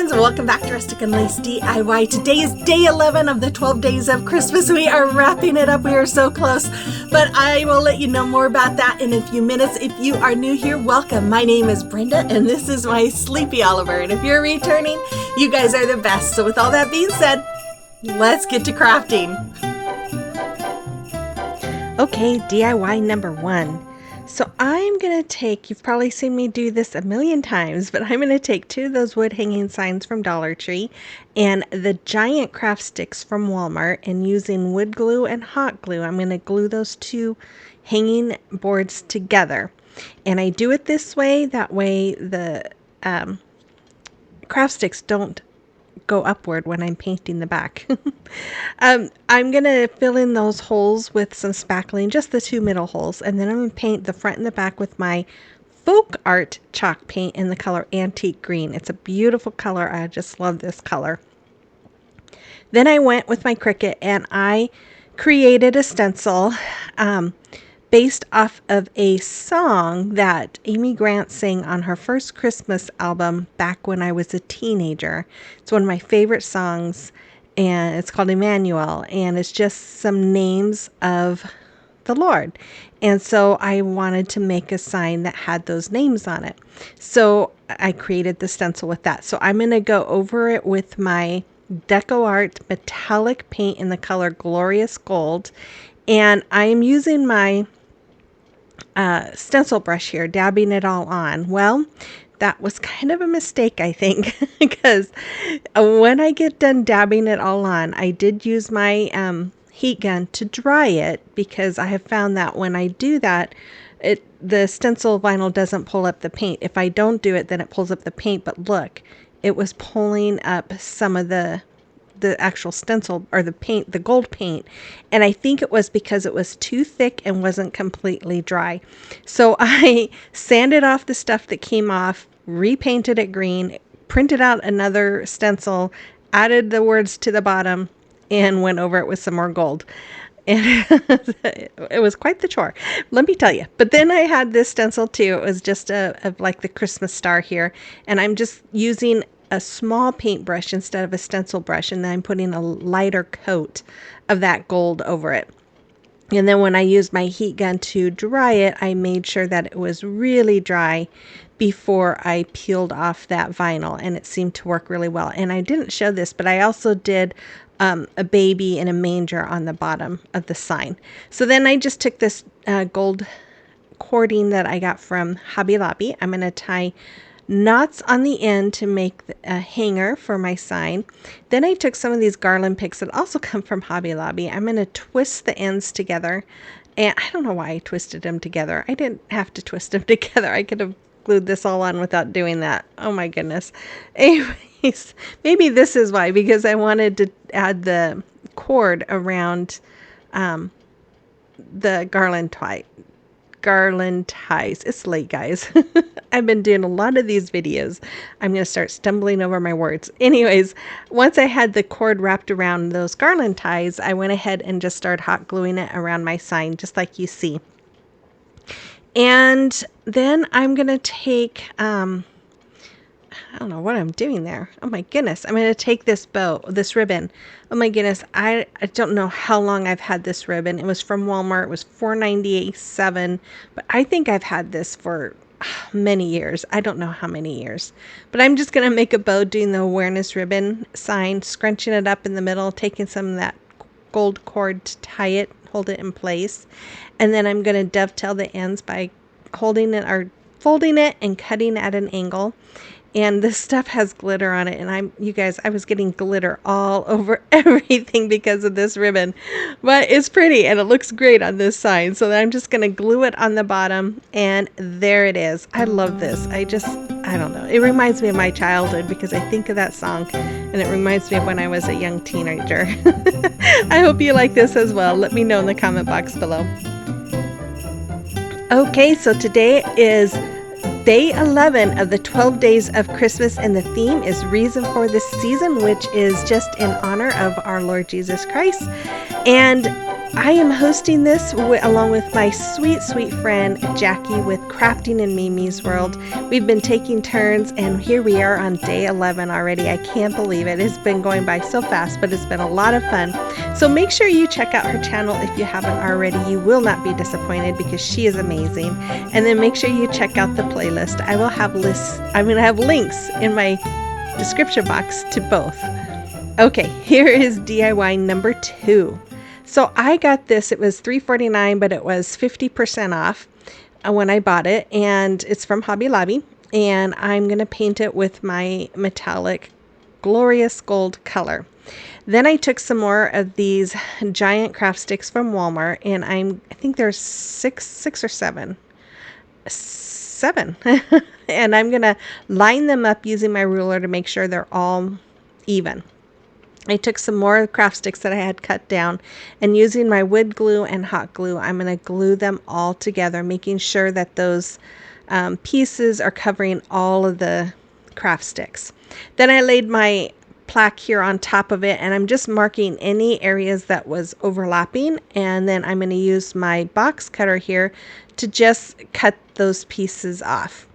friends, and welcome back to Rustic and Lace DIY. Today is day 11 of the 12 days of Christmas. We are wrapping it up. We are so close, but I will let you know more about that in a few minutes. If you are new here, welcome. My name is Brenda, and this is my sleepy Oliver. And if you're returning, you guys are the best. So with all that being said, let's get to crafting. Okay, DIY number 1. So I'm going to take, you've probably seen me do this a million times, but I'm going to take 2 of those wood hanging signs from Dollar Tree and the giant craft sticks from Walmart, and using wood glue and hot glue, I'm going to glue those 2 hanging boards together. And I do it this way, that way the craft sticks don't go upward when I'm painting the back. I'm going to fill in those holes with some spackling, just the 2 middle holes, and then I'm going to paint the front and the back with my folk art chalk paint in the color antique green. It's a beautiful color. I just love this color. Then I went with my Cricut and I created a stencil based off of a song that Amy Grant sang on her first Christmas album back when I was a teenager. It's one of my favorite songs, and it's called Emmanuel, and it's just some names of the Lord. And so I wanted to make a sign that had those names on it. So I created the stencil with that. So I'm going to go over it with my Deco Art metallic paint in the color Glorious Gold, and I'm using my stencil brush here, dabbing it all on. Well, that was kind of a mistake, I think, because when I get done dabbing it all on, I did use my heat gun to dry it, because I have found that when I do that, the stencil vinyl doesn't pull up the paint. If I don't do it, then it pulls up the paint. But look, it was pulling up some of the actual stencil, or the paint, the gold paint, and I think it was because it was too thick and wasn't completely dry. So I sanded off the stuff that came off, repainted it green, printed out another stencil, added the words to the bottom, and went over it with some more gold. And it was quite the chore, let me tell you. But then I had this stencil too. It was just like the Christmas star here, and I'm just using a small paintbrush instead of a stencil brush, and then I'm putting a lighter coat of that gold over it. And then when I used my heat gun to dry it, I made sure that it was really dry before I peeled off that vinyl, and it seemed to work really well. And I didn't show this, but I also did a baby in a manger on the bottom of the sign. So then I just took this gold cording that I got from Hobby Lobby. I'm going to tie knots on the end to make a hanger for my sign. Then I took some of these garland picks that also come from Hobby Lobby. I'm going to twist the ends together, and I don't know why I twisted them together. I didn't have to twist them together. I could have glued this all on without doing that. Oh my goodness. Anyways, maybe this is why, because I wanted to add the cord around the garland ties. It's late, guys. I've been doing a lot of these videos. I'm going to start stumbling over my words. Anyways, once I had the cord wrapped around those garland ties, I went ahead and just started hot gluing it around my sign, just like you see. And then I'm going to take, I don't know what I'm doing there. Oh my goodness. I'm going to take this this ribbon. Oh my goodness. I don't know how long I've had this ribbon. It was from Walmart. It was $4.97, but I think I've had this for many years. I don't know how many years, but I'm just going to make a bow doing the awareness ribbon sign, scrunching it up in the middle, taking some of that gold cord to tie it, hold it in place. And then I'm going to dovetail the ends by holding it or folding it and cutting at an angle. And this stuff has glitter on it, and you guys, I was getting glitter all over everything because of this ribbon. But it's pretty, and it looks great on this sign. So I'm just going to glue it on the bottom, and there it is. I love this. I don't know. It reminds me of my childhood because I think of that song, and it reminds me of when I was a young teenager. I hope you like this as well. Let me know in the comment box below. Okay, so today is Day 11 of the 12 days of Christmas, and the theme is Reason for this Season, which is just in honor of our Lord Jesus Christ. And I am hosting this along with my sweet, sweet friend Jackie with Crafting in Mimi's World. We've been taking turns, and here we are on day 11 already. I can't believe it. It's been going by so fast, but it's been a lot of fun. So make sure you check out her channel if you haven't already. You will not be disappointed because she is amazing. And then make sure you check out the playlist. I will have lists. I'm going to have links in my description box to both. Okay, here is DIY number 2. So I got this, it was $3.49, but it was 50% off when I bought it, and it's from Hobby Lobby, and I'm going to paint it with my metallic glorious gold color. Then I took some more of these giant craft sticks from Walmart, and I think there's six or seven, and I'm going to line them up using my ruler to make sure they're all even. I took some more craft sticks that I had cut down, and using my wood glue and hot glue, I'm going to glue them all together, making sure that those pieces are covering all of the craft sticks. Then I laid my plaque here on top of it, and I'm just marking any areas that was overlapping, and then I'm going to use my box cutter here to just cut those pieces off.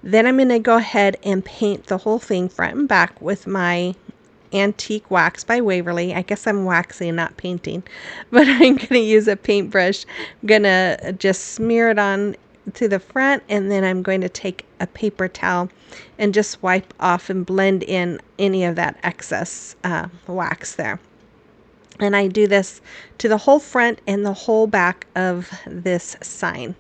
Then I'm going to go ahead and paint the whole thing front and back with my antique wax by Waverly. I guess I'm waxing, not painting, but I'm going to use a paintbrush. I'm going to just smear it on to the front, and then I'm going to take a paper towel and just wipe off and blend in any of that excess wax there. And I do this to the whole front and the whole back of this sign.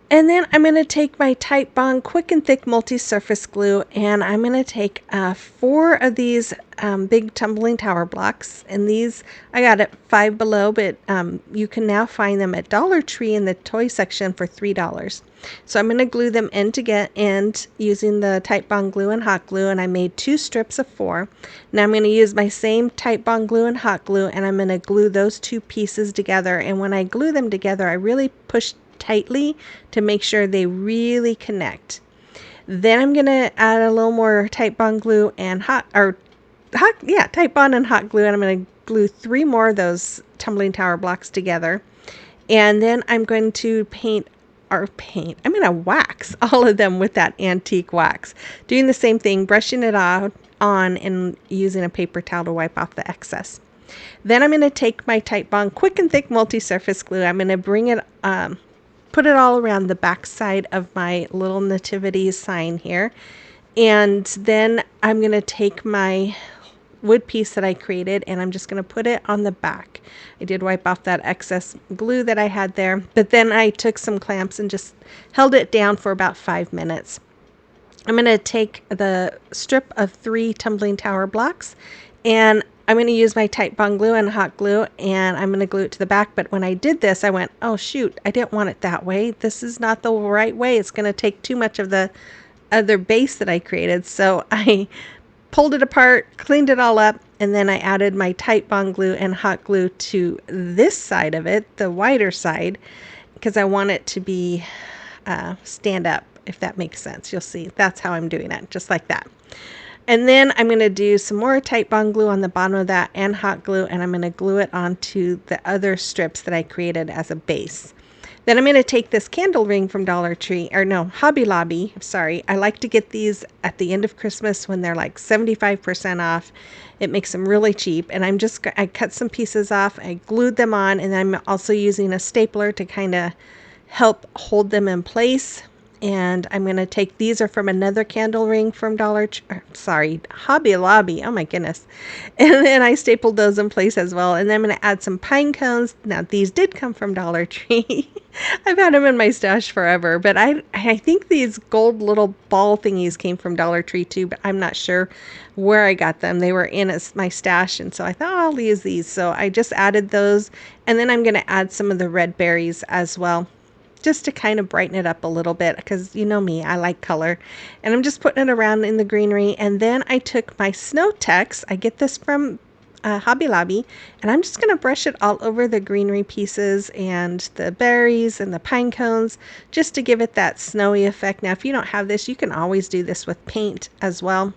And then I'm going to take my Type Bond Quick and Thick Multi-Surface Glue, and I'm going to take 4 of these big tumbling tower blocks. And these, I got at Five Below, but you can now find them at Dollar Tree in the toy section for $3. So I'm going to glue them end to end using the Type Bond glue and hot glue, and I made 2 strips of 4. Now I'm going to use my same Type Bond glue and hot glue, and I'm going to glue those 2 pieces together. And when I glue them together, I really push tightly to make sure they really connect. Then I'm going to add a little more Type Bond glue and Type Bond and hot glue, and I'm going to glue 3 more of those tumbling tower blocks together. And then I'm going to I'm going to wax all of them with that antique wax. Doing the same thing, brushing it on and using a paper towel to wipe off the excess. Then I'm going to take my Type Bond Quick and Thick Multi-Surface Glue. I'm going to bring it put it all around the back side of my little nativity sign here. And then I'm going to take my wood piece that I created, and I'm just going to put it on the back. I did wipe off that excess glue that I had there, but then I took some clamps and just held it down for about 5 minutes. I'm going to take the strip of 3 tumbling tower blocks, and I'm going to use my Type Bond glue and hot glue, and I'm going to glue it to the back. But when I did this, I went, oh shoot, I didn't want it that way. This is not the right way. It's going to take too much of the other base that I created. So I pulled it apart, cleaned it all up, and then I added my Type Bond glue and hot glue to this side of it, the wider side, because I want it to be stand up, if that makes sense. You'll see that's how I'm doing it, just like that. And then I'm going to do some more Type Bond glue on the bottom of that and hot glue, and I'm going to glue it onto the other strips that I created as a base. Then I'm going to take this candle ring from Hobby Lobby. Sorry, I like to get these at the end of Christmas when they're like 75% off. It makes them really cheap. And I cut some pieces off, I glued them on, and I'm also using a stapler to kind of help hold them in place. And I'm going to take, these are from another candle ring from Hobby Lobby. Oh my goodness. And then I stapled those in place as well. And then I'm going to add some pine cones. Now these did come from Dollar Tree. I've had them in my stash forever, but I think these gold little ball thingies came from Dollar Tree too, but I'm not sure where I got them. They were in my stash, and so I thought, I'll use these. So I just added those, and then I'm going to add some of the red berries as well, just to kind of brighten it up a little bit, because you know me, I like color. And I'm just putting it around in the greenery. And then I took my Snow Tex, I get this from Hobby Lobby, and I'm just going to brush it all over the greenery pieces and the berries and the pine cones, just to give it that snowy effect. Now if you don't have this, you can always do this with paint as well.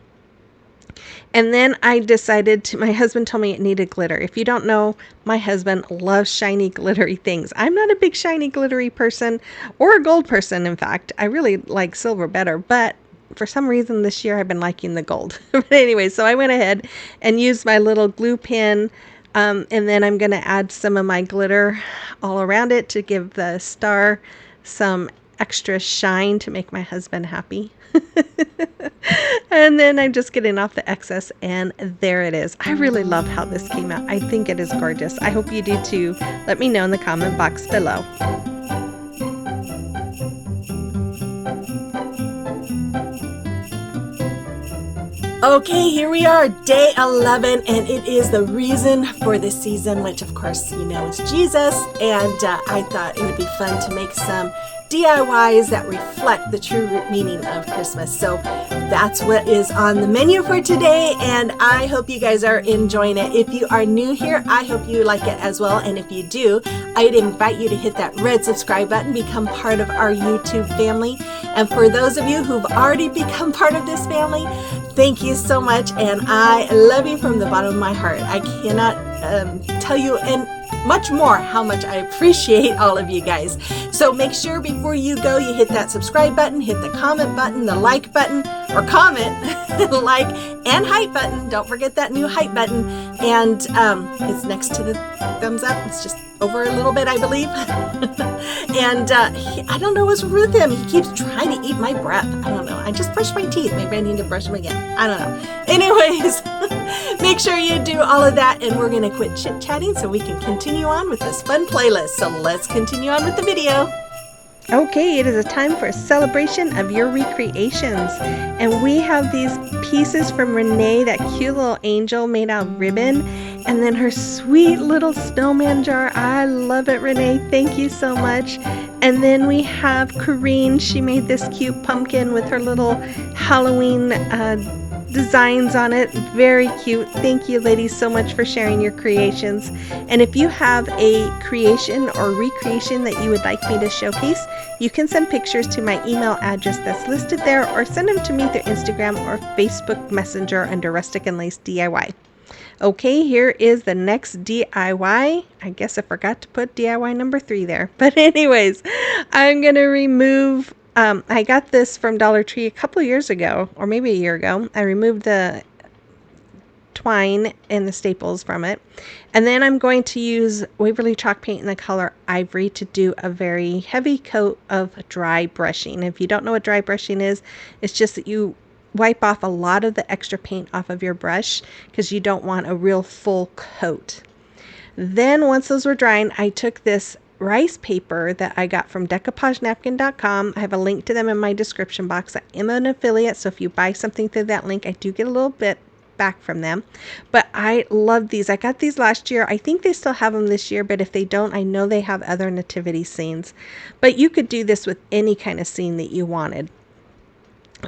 And then I decided to, my husband told me it needed glitter. If you don't know, my husband loves shiny, glittery things. I'm not a big shiny, glittery person or a gold person, in fact. I really like silver better, but for some reason this year I've been liking the gold. But anyway, so I went ahead and used my little glue pen. And then I'm going to add some of my glitter all around it to give the star some extra shine to make my husband happy. And then I'm just getting off the excess, and there it is. I really love how this came out. I think it is gorgeous. I hope you do too. Let me know in the comment box below. Okay, here we are, day 11, and it is the reason for this season, which of course you know is Jesus, and I thought it would be fun to make some DIYs that reflect the true meaning of Christmas. So that's what is on the menu for today, and I hope you guys are enjoying it. If you are new here, I hope you like it as well, and if you do, I'd invite you to hit that red subscribe button, become part of our YouTube family. And for those of you who've already become part of this family, thank you so much, and I love you from the bottom of my heart. I cannot tell you much more how much I appreciate all of you guys. So make sure before you go, you hit that subscribe button, hit the comment button, the like button, or comment, like, and hype button. Don't forget that new hype button. And it's next to the thumbs up. It's just over a little bit, I believe. And I don't know what's with him. He keeps trying to eat my breath. I don't know. I just brushed my teeth. Maybe I need to brush them again. I don't know. Anyways, make sure you do all of that, and we're going to quit chit-chatting so we can continue on with this fun playlist. So let's continue on with the video. Okay, it is a time for a celebration of your recreations. And we have these pieces from Renee, that cute little angel made out of ribbon. And then her sweet little snowman jar. I love it, Renee. Thank you so much. And then we have Corrine. She made this cute pumpkin with her little Halloween designs on it. Very cute. Thank you, ladies, so much for sharing your creations. And if you have a creation or recreation that you would like me to showcase, you can send pictures to my email address that's listed there, or send them to me through Instagram or Facebook Messenger under Rustic and Lace DIY. Okay, here is the next DIY. I guess I forgot to put DIY number 3 there. But anyways, I'm going to remove, I got this from Dollar Tree a couple years ago, or maybe a year ago. I removed the twine and the staples from it. And then I'm going to use Waverly chalk paint in the color Ivory to do a very heavy coat of dry brushing. If you don't know what dry brushing is, it's just that you wipe off a lot of the extra paint off of your brush because you don't want a real full coat. Then once those were drying, I took this rice paper that I got from decoupagenapkin.com. I have a link to them in my description box. I am an affiliate, so if you buy something through that link, I do get a little bit back from them. But I love these. I got these last year. I think they still have them this year, but if they don't, I know they have other nativity scenes. But you could do this with any kind of scene that you wanted.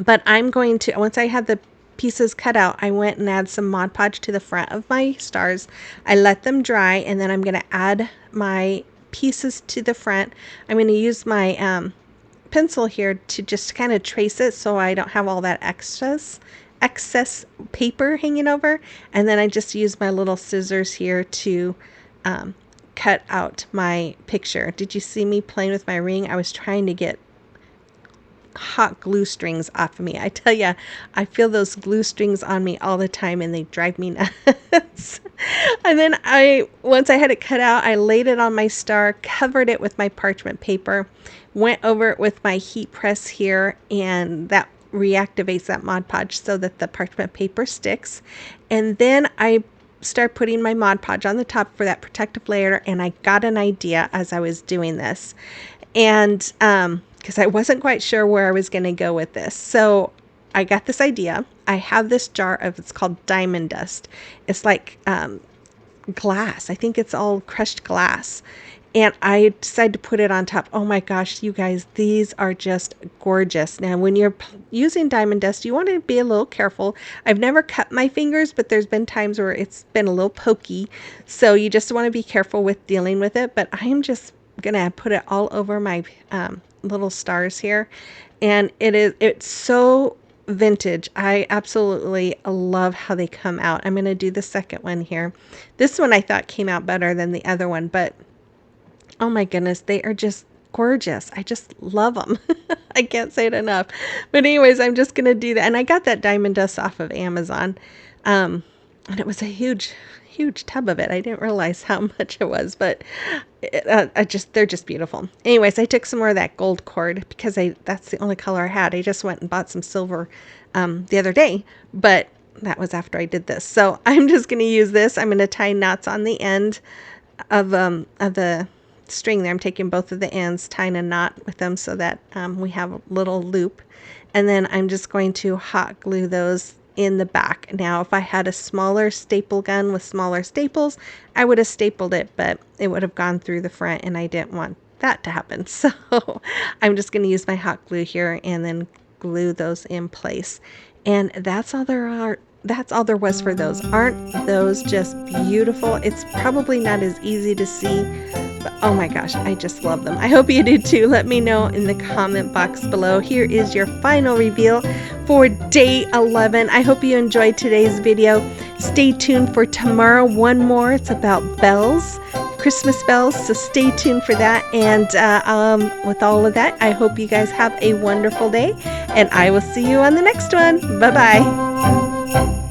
But I'm going to, once I had the pieces cut out, I went and add some Mod Podge to the front of my stars. I let them dry, and then I'm going to add my pieces to the front. I'm going to use my pencil here to just kind of trace it so I don't have all that excess paper hanging over. And then I just use my little scissors here to cut out my picture. Did you see me playing with my ring? I was trying to get hot glue strings off of me. I tell you, I feel those glue strings on me all the time, and they drive me nuts. And then once I had it cut out, I laid it on my star, covered it with my parchment paper, went over it with my heat press here, and that reactivates that Mod Podge so that the parchment paper sticks. And then I start putting my Mod Podge on the top for that protective layer, and I got an idea as I was doing this. And because I wasn't quite sure where I was going to go with this. So I got this idea. I have this jar of, it's called diamond dust. It's like glass. I think it's all crushed glass. And I decided to put it on top. Oh my gosh, you guys, these are just gorgeous. Now, when you're using diamond dust, you want to be a little careful. I've never cut my fingers, but there's been times where it's been a little pokey. So you just want to be careful with dealing with it. But I am just going to put it all over my little stars here. And it's so vintage. I absolutely love how they come out. I'm going to do the second one here. This one I thought came out better than the other one, but oh my goodness, they are just gorgeous. I just love them. I can't say it enough. But anyways, I'm just going to do that. And I got that diamond dust off of Amazon. And it was a huge, huge tub of it. I didn't realize how much it was, but they're just beautiful. Anyways, I took some more of that gold cord because that's the only color I had. I just went and bought some silver the other day, but that was after I did this. So I'm just going to use this. I'm going to tie knots on the end of the string there. I'm taking both of the ends, tying a knot with them so that we have a little loop. And then I'm just going to hot glue those in the back. Now, if I had a smaller staple gun with smaller staples, I would have stapled it, but it would have gone through the front and I didn't want that to happen. So I'm just going to use my hot glue here and then glue those in place. And that's all there are. That's all there was for those. Aren't those just beautiful? It's probably not as easy to see, but oh my gosh, I just love them. I hope you do too. Let me know in the comment box below. Here is your final reveal for day 11. I hope you enjoyed today's video. Stay tuned for tomorrow. One more. It's about bells, Christmas bells, so stay tuned for that. And with all of that, I hope you guys have a wonderful day, and I will see you on the next one. Bye-bye.